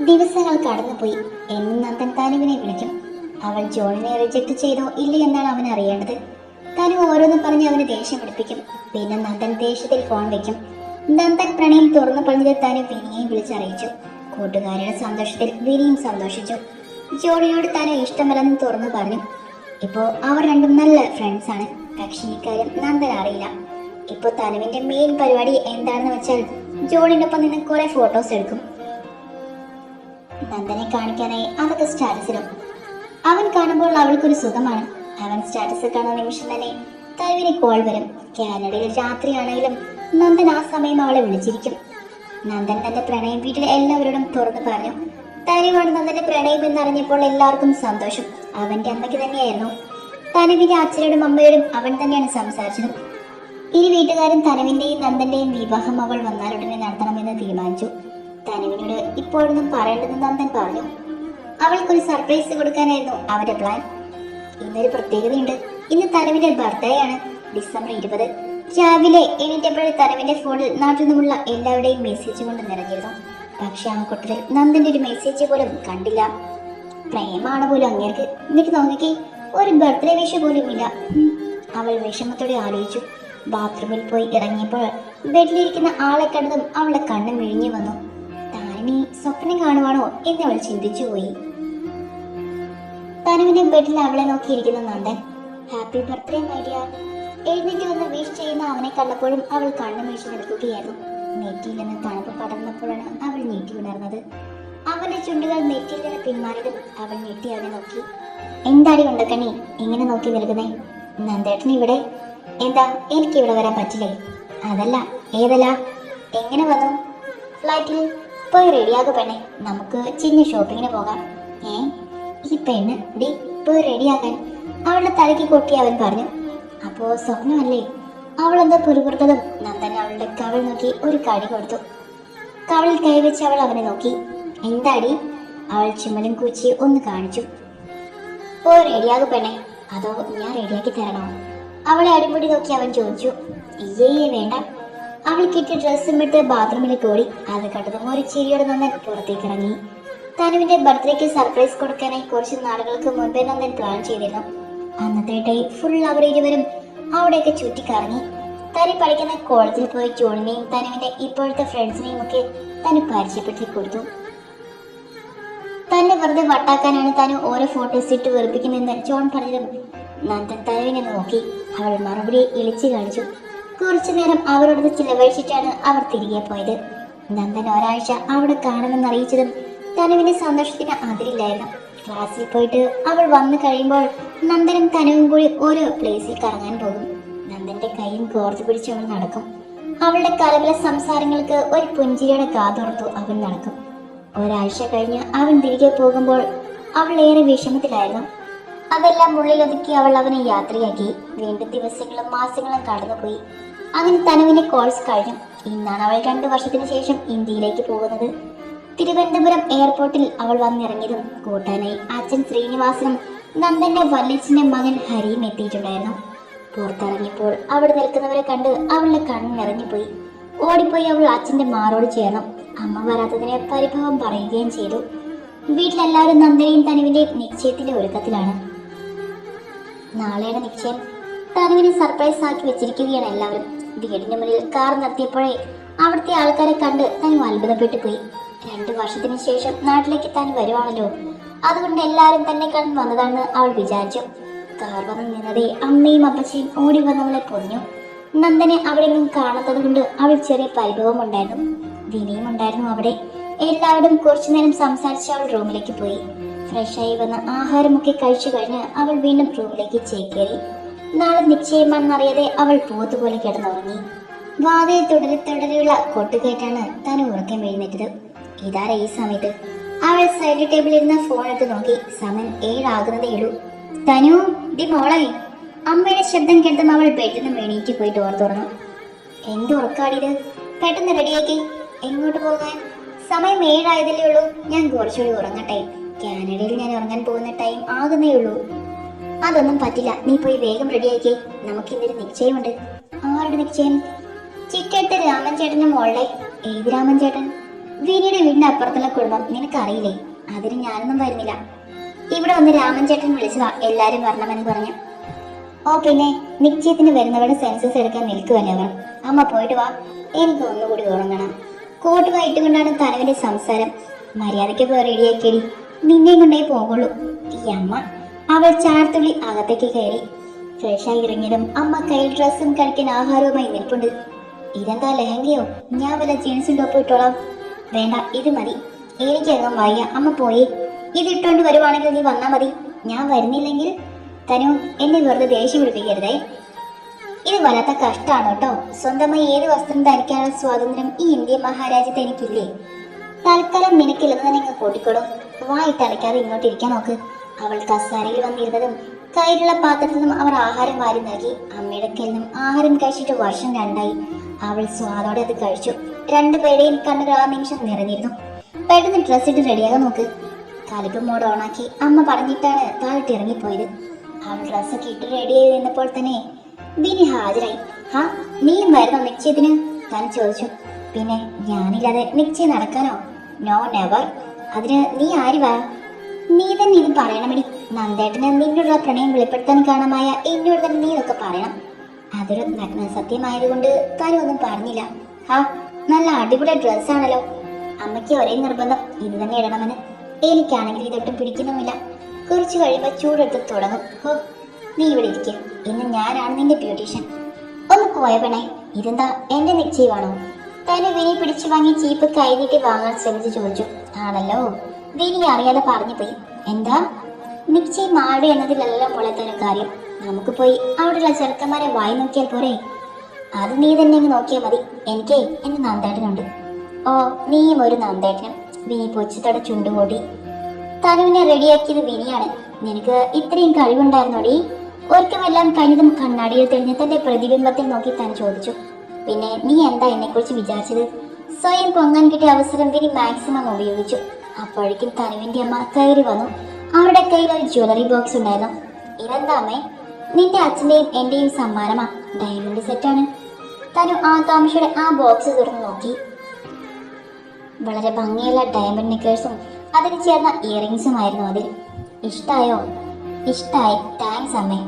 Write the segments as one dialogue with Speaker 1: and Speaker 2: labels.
Speaker 1: ദിവസങ്ങൾ കടന്നുപോയി. എന്നും നന്ദൻ തനുവിനെ വിളിക്കും. അവൾ ജോണിനെ റിജക്ട് ചെയ്തോ ഇല്ലേ എന്നാണ് അവൻ അറിയേണ്ടത്. തനു ഓരോന്നും പറഞ്ഞ് അവന് ദേഷ്യം പിടിപ്പിക്കും. പിന്നെ നന്ദൻ ദേഷ്യത്തിൽ ഫോൺ വെക്കും. നന്ദൻ പ്രണയം തുറന്നു പറഞ്ഞത് തനു വിനിയെയും വിളിച്ചറിയിച്ചു. കൂട്ടുകാരുടെ സന്തോഷത്തിൽ വിനിയും സന്തോഷിച്ചു. ജോണിയോട് തനു ഇഷ്ടമല്ലെന്ന് തുറന്നു പറഞ്ഞു. ഇപ്പോ അവർ രണ്ടും നല്ല ഫ്രണ്ട്സ് ആണ്. പക്ഷേ ഇക്കാര്യം നന്ദൻ അറിയില്ല. ഇപ്പോ തനുവിന്റെ മെയിൻ പരിപാടി എന്താണെന്ന് വെച്ചാൽ ജോണിനൊപ്പം നിന്ന് കുറെ ഫോട്ടോസ് എടുക്കും. നന്ദനെ കാണിക്കാനായി അതൊക്കെ സ്റ്റാറ്റസിലും. അവൻ കാണുമ്പോൾ അവൾക്കൊരു സുഖമാണ്. അവൻ സ്റ്റാറ്റസ് കാണുന്ന നിമിഷം തന്നെ തനുവിന് കോൾ വരും. കാനഡയിൽ രാത്രിയാണെങ്കിലും നന്ദൻ ആ സമയം അവളെ വിളിച്ചിരിക്കും. നന്ദൻ തന്റെ പ്രണയം വീട്ടിൽ എല്ലാവരോടും തുറന്നു പറഞ്ഞു. തനുവാണ് നന്ദന്റെ പ്രണയം എന്നറിഞ്ഞപ്പോൾ എല്ലാവർക്കും സന്തോഷം. അവന്റെ അമ്മയ്ക്ക് തന്നെയായിരുന്നു. തനുവിന്റെ അച്ഛനോടും അമ്മയോടും അവൻ തന്നെയാണ് സംസാരിച്ചത്. ഇനി വീട്ടുകാരും തനുവിന്റെയും നന്ദന്റെയും വിവാഹം അവൾ വന്നാലുടനെ നടത്തണമെന്ന് തീരുമാനിച്ചു. തനുവിനോട് ഇപ്പോഴൊന്നും പറയേണ്ടതെന്ന് നന്ദൻ പറഞ്ഞു. അവൾക്കൊരു സർപ്രൈസ് കൊടുക്കാനായിരുന്നു അവരുടെ പ്ലാൻ. ഇന്നൊരു പ്രത്യേകതയുണ്ട്. ഇന്ന് തനുവിന്റെ ബർത്ത്ഡേ ആണ്. ഡിസംബർ 20. രാവിലെ എണീറ്റപ്പോഴേ തനുവിന്റെ ഫോണിൽ നാട്ടിൽ നിന്നുമുള്ള എല്ലാവരുടെയും മെസ്സേജ് കൊണ്ട് നിറഞ്ഞിരുന്നു. പക്ഷെ ആ കൂട്ടത്തിൽ നന്ദന്റെ ഒരു മെസ്സേജ് പോലും കണ്ടില്ല. പ്രേമാണ് പോലും അങ്ങേർക്ക്. എന്നിട്ട് നോക്കിക്കേ, ഒരു ബർത്ത്ഡേ വിഷ് പോലും ഇല്ല. അവൾ വിഷമത്തോടെ ആലോചിച്ചു. ബാത്റൂമിൽ പോയി ഇറങ്ങിയപ്പോൾ ബെഡിലിരിക്കുന്ന ആളെ കണ്ടതും അവളുടെ കണ്ണ് മിഴിഞ്ഞു വന്നു. താനിനി സ്വപ്നം കാണുവാണോ എന്ന് അവൾ ചിന്തിച്ചു പോയി. തനുവിന്റെ ബെഡിൽ അവളെ നോക്കിയിരിക്കുന്ന Nandan. Happy birthday my dear. എഴുന്നേറ്റ് വന്ന് വിഷ് ചെയ്യുന്ന അവനെ കണ്ടപ്പോഴും അവൾ കണ്ണു മിഴിച്ചു നിൽക്കുകയായിരുന്നു. നെറ്റിയിൽ നിന്ന് തണുപ്പ് പടർന്നപ്പോഴാണ് അവൾ ഞെട്ടി ഉണർന്നത്. അവന്റെ ചുണ്ടുകൾ നെറ്റിയിൽ നിന്ന് പിന്മാറിയതും അവൾ ഞെട്ടി അവനെ നോക്കി. എന്താടി ഉണ്ടക്കണ്ണി ഇങ്ങനെ നോക്കി നിൽക്കുന്നേ? നന്ദേട്ടൻ ഇവിടെ? എന്താ എനിക്ക് ഇവിടെ വരാൻ പറ്റില്ലേ? അതല്ല, ഏതല്ല, എങ്ങനെ വന്നു? ഫ്ലൈറ്റിൽ. പോയി റെഡിയാകു പെണ്ണെ, നമുക്ക് ചിന്ന ഷോപ്പിങ്ങിന് പോകാം. ഈ പെണ്ണ് ഡി പോയി റെഡിയാക്കാൻ അവളുടെ തലയ്ക്ക് കൊട്ടി അവൻ പറഞ്ഞു. അപ്പോ സ്വപ്നമല്ലേ? അവളെന്താ പുരുപുറത്തതും നന്ദൻ അവളുടെ കവൾ നോക്കി ഒരു കടി കൊടുത്തു. കവളിൽ കൈവച്ച് അവൾ അവനെ നോക്കി. എന്താടി? അവൾ ചുമലും കൂച്ചി ഒന്ന് കാണിച്ചു. പോയി റെഡിയാകു പെണ്ണെ, അതോ ഞാൻ റെഡിയാക്കി തരണോ? അവളെ അടിമുടി നോക്കി അവൻ ചോദിച്ചു. ഇയ്യേ വേണ്ട. അവൾ കിട്ടിയ ഡ്രസ്സും ഇട്ട് ബാത്റൂമിലേക്ക് ഓടി. അത് കണ്ടതും ഒരു ചിരിയോടെ നന്ദൻ പുറത്തേക്ക് ഇറങ്ങി. തനുവിന്റെ ബർത്ത്ഡേക്ക് സർപ്രൈസ് കൊടുക്കാനായി കുറച്ച് നാളുകൾക്ക് മുൻപേ നന്ദൻ പ്ലാൻ ചെയ്തിരുന്നു. അന്നത്തെ ഡേ ഫുൾ അവർ ഇരുവരും അവിടെയൊക്കെ ചുറ്റിക്കറങ്ങി. തനി പഠിക്കുന്ന കോളേജിൽ പോയി ജോണിനെയും തനുവിന്റെ ഇപ്പോഴത്തെ ഫ്രണ്ട്സിനെയും ഒക്കെ തന് പരിചയപ്പെടുത്തി കൊടുത്തു. തന്നെ വെറുതെ വട്ടാക്കാനാണ് തനു ഓരോ ഫോട്ടോസ് ഇട്ട് വെറുപ്പിക്കുമെന്ന് ജോൺ പറഞ്ഞതും നന്ദൻ തനുവിനെ നോക്കി. അവൾ മറുപടി ഇളിച്ചു കാണിച്ചു. കുറച്ചു നേരം അവരോടത് ചിലവഴിച്ചിട്ടാണ് അവർ തിരികെ പോയത്. നന്ദൻ ഒരാഴ്ച അവിടെ കാണുമെന്ന് അറിയിച്ചതും തനുവിന്റെ സന്തോഷത്തിന് അതിരില്ലായിരുന്നു. ക്ലാസ്സിൽ പോയിട്ട് അവൾ വന്നു കഴിയുമ്പോൾ നന്ദനും തനുവും കൂടി ഓരോ പ്ലേസിൽ കറങ്ങാൻ പോകും. നന്ദന്റെ കൈയും കോർത്തു പിടിച്ച് അവൾ നടക്കും. അവളുടെ കലകല സംസാരങ്ങൾക്ക് ഒരു പുഞ്ചിരിയുടെ കാതോർത്തു അവൻ നടക്കും. ഒരാഴ്ച കഴിഞ്ഞ് അവൻ തിരികെ പോകുമ്പോൾ അവൾ ഏറെ വിഷമത്തിലായിരുന്നു. അതെല്ലാം ഉള്ളിലൊതുക്കി അവൾ അവനെ യാത്രയാക്കി. വീണ്ടും ദിവസങ്ങളും മാസങ്ങളും കടന്നുപോയി. അങ്ങനെ തനുവിന്റെ കോഴ്സ് കഴിഞ്ഞു. ഇന്നാണ് അവൾ 2 വർഷത്തിന് ശേഷം ഇന്ത്യയിലേക്ക് പോകുന്നത്. തിരുവനന്തപുരം എയർപോർട്ടിൽ അവൾ വന്നിറങ്ങിയതും കൂട്ടാനായി അച്ഛൻ ശ്രീനിവാസനും നന്ദന്റെ വല്യച്ഛന്റെ മകൻ ഹരിയും എത്തിയിട്ടുണ്ടായിരുന്നു. പുറത്തിറങ്ങിയപ്പോൾ അവിടെ നിൽക്കുന്നവരെ കണ്ട് അവളുടെ കണ്ണ് നിറഞ്ഞുപോയി. ഓടിപ്പോയി അവൾ അച്ഛന്റെ മാറോട് ചേർന്നു. അമ്മ വരാത്തതിനെ പരിഭവം പറയുകയും ചെയ്തു. വീട്ടിലെല്ലാവരും നന്ദനെയും തനുവിന്റെയും നിശ്ചയത്തിന്റെ ഒരുക്കത്തിലാണ്. നാളെയുടെ നിശ്ചയം. തനുവിനെ സർപ്രൈസ് ആക്കി വെച്ചിരിക്കുകയാണ് എല്ലാവരും. വീടിന് മുന്നിൽ കാർ നിർത്തിയപ്പോഴേ അവിടുത്തെ ആൾക്കാരെ കണ്ട് തനു അത്ഭുതപ്പെട്ടു പോയി. 2 വർഷത്തിന് ശേഷം നാട്ടിലേക്ക് താൻ വരുവാണല്ലോ, അതുകൊണ്ട് എല്ലാവരും തന്നെ കണ്ടു വന്നതാണെന്ന് അവൾ വിചാരിച്ചു. കാർ വന്ന് നിന്നതേ അമ്മയും അപ്പച്ചയും ഓടി വന്നവളെ പൊതിഞ്ഞു. നന്ദനെ അവിടെ നിന്നും കാണാത്തത് കൊണ്ട് അവൾ ചെറിയ പരിഭവം ഉണ്ടായിരുന്നു. വിനിയും ഉണ്ടായിരുന്നു അവിടെ. എല്ലാവരും കുറച്ചു നേരം സംസാരിച്ച് അവൾ റൂമിലേക്ക് പോയി. ഫ്രഷായി വന്ന ആഹാരമൊക്കെ കഴിച്ചു കഴിഞ്ഞ് അവൾ വീണ്ടും റൂമിലേക്ക് ചേക്കേറി. നാളെ നിശ്ചയമാണെന്നറിയാതെ അവൾ പോത്തുപോലെ കിടന്നുറങ്ങി. വാതിൽ തുടരെയുള്ള കൊട്ടുകേറ്റാണ് തനു ഉറക്കം എഴുന്നേറ്റത്. ഇതാരാ ഈ സമയത്ത്? അവൾ സൈഡ് ടേബിളിൽ ഇരുന്ന ഫോൺ എടുത്ത് നോക്കി. സമയം 7 ആകുന്നതേ ഉള്ളൂ. തനു, ഡി മോളെ. അമ്മയുടെ ശബ്ദം കേട്ടതും അവൾ ബെഡിൽ നിന്ന് എണീറ്റ് പോയി ഡോർ തുറന്നു. എന്ത് ഉറക്കാടിയത്? പെട്ടെന്ന് റെഡിയാക്കി. എങ്ങോട്ട് പോകാൻ? സമയം 7 ആയതല്ലേ ഉള്ളൂ. ഞാൻ കുറച്ചുകൂടി ഉറങ്ങട്ടെ. കാനഡയിൽ ഞാൻ ഉറങ്ങാൻ പോകുന്ന ടൈം ആകുന്നേ ഉള്ളൂ. അതൊന്നും പറ്റില്ല, നീ പോയി വേഗം റെഡിയാക്കി. നമുക്ക് ഇന്നൊരു നിശ്ചയമുണ്ട്. ആരുടെ നിശ്ചയം? ചിറ്റടുത്ത രാമൻ ചേട്ടന്റെ മോളുടെ. ഏത് രാമൻ ചേട്ടൻ? വിനിയുടെ വീടിന്റെ അപ്പുറത്തുള്ള കുടുംബം, നിനക്കറിയില്ലേ? അതിന് ഞാനൊന്നും വരുന്നില്ല. ഇവിടെ വന്ന് രാമൻ ചേട്ടൻ വിളിച്ചതാ എല്ലാരും വരണമെന്ന് പറഞ്ഞു. ഓ പിന്നെ, നിശ്ചയത്തിന് വരുന്നവരുടെ സെൻസസ് എടുക്കാൻ നിൽക്കുവല്ലേ അവർ. അമ്മ പോയിട്ട് വാ, എനിക്ക് ഒന്നുകൂടി ഉറങ്ങണം. കോട്ട് വൈറ്റുകൊണ്ടാണ് തനുവിന്റെ സംസാരം. മര്യാദയ്ക്ക് പോയി റെഡിയാക്കിയടി, നിന്നെയും കൊണ്ടേ പോകുള്ളൂ. ഈ അമ്മ. അവൾ ചാർത്തുള്ളി അകത്തേക്ക് കയറി. ഫ്രഷായി ഇറങ്ങിയതും അമ്മ കയ്യിൽ ഡ്രസ്സും കഴിക്കാൻ ആഹാരവുമായി നിൽപ്പുണ്ട്. ഇതെന്താ ലഹങ്കയോ? ഞാൻ വല്ല ജീൻസും ടോപ്പ് ഇട്ടോളാം. വേണ്ട, ഇത് മതി. എനിക്കകം വയ്യ, അമ്മ പോയി. ഇതിട്ടോണ്ട് വരുവാണെങ്കിൽ നീ വന്നാ മതി. ഞാൻ വരുന്നില്ലെങ്കിൽ തനു എന്നെ വെറുതെ ദേഷ്യം പിടിപ്പിക്കരുതേ. ഇത് വല്ലാത്ത കഷ്ടാണ് കേട്ടോ. സ്വന്തമായി ഏത് വസ്ത്രം ധരിക്കാനുള്ള സ്വാതന്ത്ര്യം ഈ ഇന്ത്യൻ മഹാരാജ്യത്ത് എനിക്കില്ലേ? തൽക്കാലം നിനക്കില്ലെന്ന് തന്നെ ഇങ്ങ് കൂട്ടിക്കോളും. വായിട്ട് അടയ്ക്കാതെ ഇങ്ങോട്ട് ഇരിക്കാൻ നോക്ക്. അവൾ കസാരയിൽ വന്നിരുന്നതും കയ്യിലുള്ള പാത്രത്തിൽ നിന്നും അവർ ആഹാരം വാരി നൽകി. അമ്മയുടെ കയ്യിൽ നിന്നും ആഹാരം കഴിച്ചിട്ട് വർഷം 2ആയി. അവൾ സ്വാദോടെ അത് കഴിച്ചു. രണ്ടുപേരെയും കണ്ണുകൾ ആ നിമിഷം നിറഞ്ഞിരുന്നു. പെട്ടെന്ന് ഡ്രസ് ഇട്ട് റെഡിയാകാൻ നോക്ക്. കലിപ്പ് മോഡ് ഓണാക്കി അമ്മ പറഞ്ഞിട്ടാണ് താഴോട്ട് ഇറങ്ങിപ്പോയത്. അവൾ ഡ്രസ്സൊക്കെ ഇട്ട് റെഡിയായി നിന്നപ്പോൾ തന്നെ വിനി ഹാജരായി. ഹാ, നീയും വരുന്നോ നിശ്ചയത്തിന്? താൻ ചോദിച്ചു. പിന്നെ ഞാനില്ലാതെ നിശ്ചയം നടക്കാനോ? No never. അതിന് നീ ആര് വാ? നീ തന്നെ ഇത് പറയണമടി. നന്ദേട്ടന് നിന്നോടുള്ള പ്രണയം വെളിപ്പെടുത്താൻ കാരണമായ എന്നോട് തന്നെ നീ ഇതൊക്കെ പറയണം. അതൊരു നഗ്ന സത്യമായതുകൊണ്ട് താനും ഒന്നും പറഞ്ഞില്ല. ഹാ, നല്ല അടിപൊളി ഡ്രസ്സാണല്ലോ. അമ്മയ്ക്ക് ഒരേ നിർബന്ധം ഇത് തന്നെ ഇടണമെന്ന്. എനിക്കാണെങ്കിൽ ഇതൊട്ടും പിടിക്കുന്നുമില്ല. കുറച്ച് കഴിയുമ്പോൾ ചൂടെടുത്ത് തുടങ്ങും. ഹോ, നീ ഇവിടെ ഇരിക്കും. ഇന്ന് ഞാനാണ് നിന്റെ ബ്യൂട്ടീഷ്യൻ. ഒന്ന് പോയ പെണ്ണേ, ഇതെന്താ എന്റെ നിശ്ചയമാണോ? തന്നെ വിനി പിടിച്ചു വാങ്ങി ചീപ്പ് കൈനീട്ടി വാങ്ങാൻ ശ്രമിച്ച് ചോദിച്ചു. ആണല്ലോ, വിനി അറിയാതെ പറഞ്ഞു പോയി. എന്താ നിശ്ചയം ആട് എന്നതിലെല്ലാം മുളത്തൊരു കാര്യം. നമുക്ക് പോയി അവിടെയുള്ള ചെറുക്കന്മാരെ വായി നോക്കിയാൽ പോരെ? അത് നീ തന്നെ അങ്ങ് നോക്കിയാൽ മതി. എനിക്കേ എന്റെ നന്ദേട്ടനുണ്ട്. ഓ, നീയും ഒരു നന്ദേട്ടനും. വിനി പൊച്ചത്തോടെ ചുണ്ടുകൂടി. തനുവിനെ റെഡിയാക്കിയത് വിനിയാണ്. നിനക്ക് ഇത്രയും കഴിവുണ്ടായിരുന്നോടി? ഒരുക്കമെല്ലാം കഴിഞ്ഞതും കണ്ണാടിയിൽ തെളിഞ്ഞ് തന്റെ പ്രതിബിംബത്തിൽ നോക്കി താൻ ചോദിച്ചു. പിന്നെ നീ എന്താ എന്നെക്കുറിച്ച് വിചാരിച്ചത്? സ്വയം പൊങ്ങാൻ കിട്ടിയ അവസരം വിനി മാക്സിമം ഉപയോഗിച്ചു. അപ്പോഴേക്കും തനുവിന്റെ അമ്മ കയറി വന്നു. അവരുടെ കയ്യിൽ ഒരു ജ്വല്ലറി ബോക്സ് ഉണ്ടായിരുന്നു. ഇതെന്താ അമ്മേ? നിന്റെ അച്ഛന്റെയും എന്റെയും സമ്മാനമാ. ഡയമണ്ട് സെറ്റാണ്. തനു ആകാംക്ഷയുടെ ആ ബോക്സ് തുറന്നു നോക്കി. വളരെ ഭംഗിയുള്ള ഡയമണ്ട് നെക്ലേഴ്സും അതിന് ചേർന്ന ഇയറിങ്സും ആയിരുന്നു അതിൽ. ഇഷ്ടായോ? ഇഷ്ടായി, താങ്ക്സ് അമ്മേ.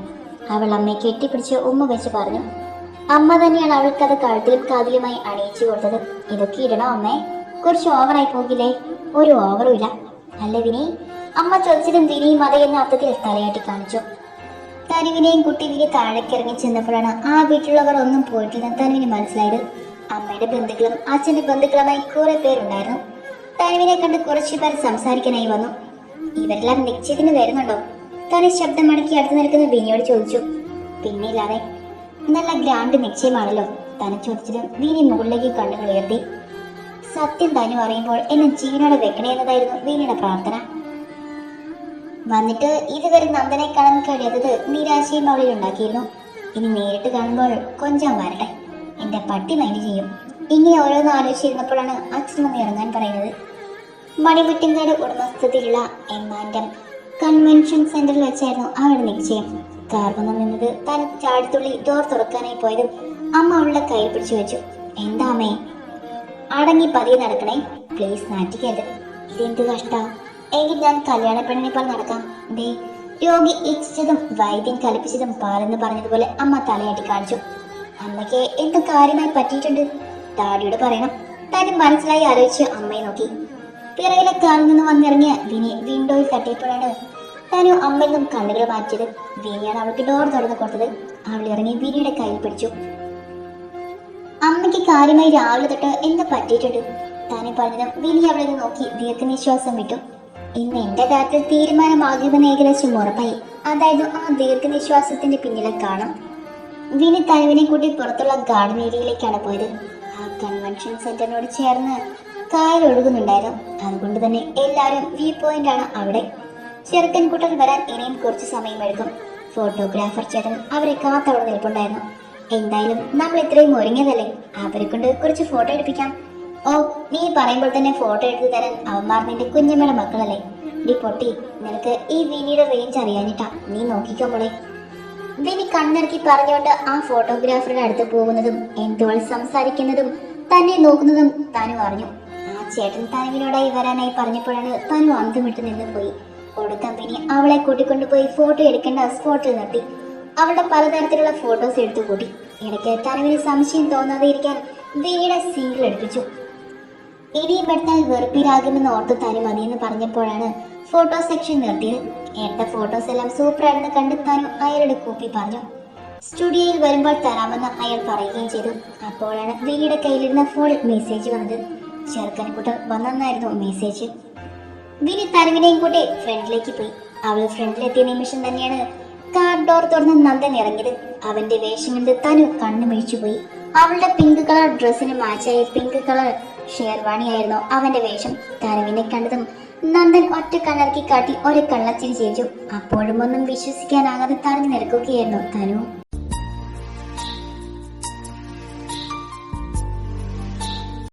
Speaker 1: അവൾ അമ്മയെ കെട്ടിപ്പിടിച്ച് ഉമ്മ വെച്ച് പറഞ്ഞു. അമ്മ തന്നെയാണ് അവൾക്കത് കഴുത്തിലും കാതിലുമായി അണിയിച്ചു കൊടുത്തത്. ഇതൊക്കെ ഇടണോ അമ്മേ? കുറച്ച് ഓവറായി പോകില്ലേ? ഒരു ഓവറും ഇല്ല. അല്ല വിനി? അമ്മ ചോദിച്ചതും വിനിയും അതേ എന്ന അർത്ഥത്തിൽ തലയാട്ടി കാണിച്ചു. തനുവിനെയും കുട്ടി വിനി താഴേക്കിറങ്ങി ചെന്നപ്പോഴാണ് ആ വീട്ടിലുള്ളവർ ഒന്നും പോയിട്ടില്ലെന്ന് തനുവിന് മനസ്സിലായത്. അമ്മയുടെ ബന്ധുക്കളും അച്ഛന്റെ ബന്ധുക്കളുമായി കുറെ പേരുണ്ടായിരുന്നു. തനുവിനെ കണ്ട് കുറച്ചു പേർ സംസാരിക്കാനായി വന്നു. ഇവരെല്ലാം നിശ്ചയത്തിന് വരുന്നുണ്ടോ? തനി ശബ്ദം മടക്കി അടുത്ത് നിൽക്കുന്ന വിനിയോട് ചോദിച്ചു. പിന്നില്ലാതെ. നല്ല ഗ്രാൻഡ് നിശ്ചയമാണല്ലോ. തന ചോദിച്ചതും വിനി മുകളിലേക്ക് കണ്ണുകൾ ഉയർത്തി. സത്യം തനു അറിയുമ്പോൾ എന്നെ ജീവനോടെ വെക്കണേ എന്നതായിരുന്നു വിനിയുടെ പ്രാർത്ഥന. വന്നിട്ട് ഇതുവരെ നന്ദനെ കാണാൻ കഴിയാത്തത് നിരാശയും അവളിൽ ഉണ്ടാക്കിയിരുന്നു. ഇനി നേരിട്ട് കാണുമ്പോൾ കൊഞ്ചാൻ വരട്ടെ, എന്റെ പട്ടി മൈൻഡ് ചെയ്യും. ഇങ്ങനെ ഓരോന്ന് ആലോചിച്ചിരുന്നപ്പോഴാണ് അച്ഛൻ വന്ന് ഇറങ്ങാൻ പറയുന്നത്. മണിമുറ്റിൻകാട് ഉടമസ്ഥതയിലുള്ള എമ്മാൻഡം കൺവെൻഷൻ സെന്ററിൽ വെച്ചായിരുന്നു അവരുടെ നിശ്ചയം. കാർ വന്നു നിന്നത് തല ചാടിത്തുള്ളി ഡോർ തുറക്കാനായി പോയതും അമ്മ അവളുടെ കയ്യിൽ പിടിച്ചു വെച്ചു. എന്താ അമ്മേ? അടങ്ങി പതിയെ നടക്കണേ, പ്ലീസ് നാറ്റിക്കരുത്. ഇതെന്ത് കഷ്ട. എങ്കിൽ ഞാൻ കല്യാണ പെണ്ണിനെപ്പോൾ നടക്കാം. ദേ, രോഗി ഇച്ഛിച്ചതും വൈദ്യൻ കൽപ്പിച്ചതും പാലെന്ന് പറഞ്ഞതുപോലെ അമ്മ തലയാട്ടി കാണിച്ചു. അമ്മയ്ക്ക് എന്ത് കാര്യമായി പറ്റിയിട്ടുണ്ട്? ഡാഡിയോട് പറയണം. തന്നെ മനസ്സിലായി ആലോചിച്ച് അമ്മയെ നോക്കി. പിറകിലെ കാറിൽ നിന്ന് വന്നിറങ്ങിയ വിനി വിൻഡോയിൽ തട്ടിയപ്പോഴാണ് തനു അമ്മയിൽ നിന്നും കണ്ണുകൾ മാറ്റിയത്. വിനിയാണ് അവൾക്ക് ഡോർ തുറന്നു കൊടുത്തത്. അവൾ ഇറങ്ങി വിനിയുടെ കയ്യിൽ പിടിച്ചു. അമ്മയ്ക്ക് കാര്യമായി രാവിലെ തൊട്ട് എന്ത് പറ്റിയിട്ടുണ്ട്? താനെ പറഞ്ഞതും വിനി അവളെ നോക്കി ദീർഘനിശ്വാസം വിട്ടു. ഇന്ന് എന്റെ കാര്യത്തിൽ തീരുമാനമാകുമെന്ന് ഏകദേശം ഉറപ്പായി. അതായത് ആ ദീർഘനിശ്വാസത്തിന്റെ പിന്നിലെ കാണും. വിനി തനുവിനെ കൂട്ടി പുറത്തുള്ള ഗാർഡൻ ഏരിയയിലേക്കാണ് പോയത്. ആ കൺവെൻഷൻ സെന്ററിനോട് ചേർന്ന് കായൽ ഒഴുകുന്നുണ്ടായിരുന്നു. അതുകൊണ്ട് തന്നെ എല്ലാവരും വ്യൂ പോയിന്റ് ആണ് അവിടെ. ചെറുക്കൻ കൂട്ടർ വരാൻ ഇനിയും കുറച്ച് സമയമെടുക്കും. ഫോട്ടോഗ്രാഫർ ചേട്ടൻ അവരെ കാത്തവിടെ നിൽപ്പുണ്ടായിരുന്നു. എന്തായാലും നമ്മൾ ഇത്രയും ഒരുങ്ങിയതല്ലേ, അവരെ കൊണ്ട് കുറച്ച് ഫോട്ടോ എടുപ്പിക്കാം. ഓ, നീ പറയുമ്പോൾ തന്നെ ഫോട്ടോ എടുത്തു തരാൻ അവന്മാർ നിന്റെ കുഞ്ഞമ്മയുടെ മക്കളല്ലേ? ഡി പൊട്ടി, നിനക്ക് ഈ വിനിയുടെ റേഞ്ച് അറിയാഞ്ഞിട്ടാ. നീ നോക്കിക്കോ മോളെ. വിനി കണ്ണിറക്കി പറഞ്ഞുകൊണ്ട് ആ ഫോട്ടോഗ്രാഫറുടെ അടുത്ത് പോകുന്നതും എന്തോൾ സംസാരിക്കുന്നതും തന്നെ നോക്കുന്നതും തനു അറിഞ്ഞു. ആ ചേട്ടൻ തനുവിനോടായി വരാനായി പറഞ്ഞപ്പോഴാണ് തനു അന്തം വിട്ട് നിന്ന് പോയി. ഒടുക്കം വിനി അവളെ കൂട്ടിക്കൊണ്ടുപോയി ഫോട്ടോ എടുക്കേണ്ട സ്പോട്ടിൽ നിർത്തി. അവളുടെ പലതരത്തിലുള്ള ഫോട്ടോസ് എടുത്തു കൂട്ടി. ഇടയ്ക്ക് തനുവിന് സംശയം തോന്നാതെ ഇരിക്കാൻ വിനിയുടെ സിംഗിൾ എടുപ്പിച്ചു. ഇനിയും എടുത്താൽ വെറുപ്പിലാകുമെന്ന് ഓർത്ത് തനു മതിയെന്ന് പറഞ്ഞപ്പോഴാണ് ഫോട്ടോ സെക്ഷൻ നിർത്തിയത്. എടുത്ത ഫോട്ടോസ് എല്ലാം സൂപ്പറാണെന്ന് കണ്ട് തനു അയാളുടെ കൂപ്പി പറഞ്ഞു. സ്റ്റുഡിയോയിൽ വരുമ്പോൾ തരാമെന്ന് അയാൾ പറയുകയും ചെയ്തു. അപ്പോഴാണ് വിനിയുടെ കയ്യിലിരുന്ന ഫോണിൽ മെസ്സേജ് വന്നത്. ചെറുക്കൻകുട്ടൻ വന്നെന്നായിരുന്നു മെസ്സേജ്. വിനി തനുവിനെയും കൂട്ടി ഫ്രണ്ടിലേക്ക് പോയി. അവൾ ഫ്രണ്ടിലെത്തിയ നിമിഷം തന്നെയാണ് കാർ ഡോർ തുറന്ന് നന്ദൻ ഇറങ്ങിയത്. അവന്റെ വേഷം കണ്ട് തനു കണ്ണു മിഴിച്ചുപോയി. അവളുടെ പിങ്ക് കളർ ഡ്രസ്സിന് മാച്ചായ പിങ്ക് കളർ ഷേർവാണിയായിരുന്നു അവന്റെ വേഷം. തനുവിനെ കണ്ടതും നന്ദൻ ഒറ്റ കണ്ണർക്കി കാട്ടി ഒരു കള്ളച്ചിരി ചിരിച്ചു. അപ്പോഴും ഒന്നും വിശ്വസിക്കാനാകാതെ തറഞ്ഞു നിൽക്കുകയായിരുന്നു തനു.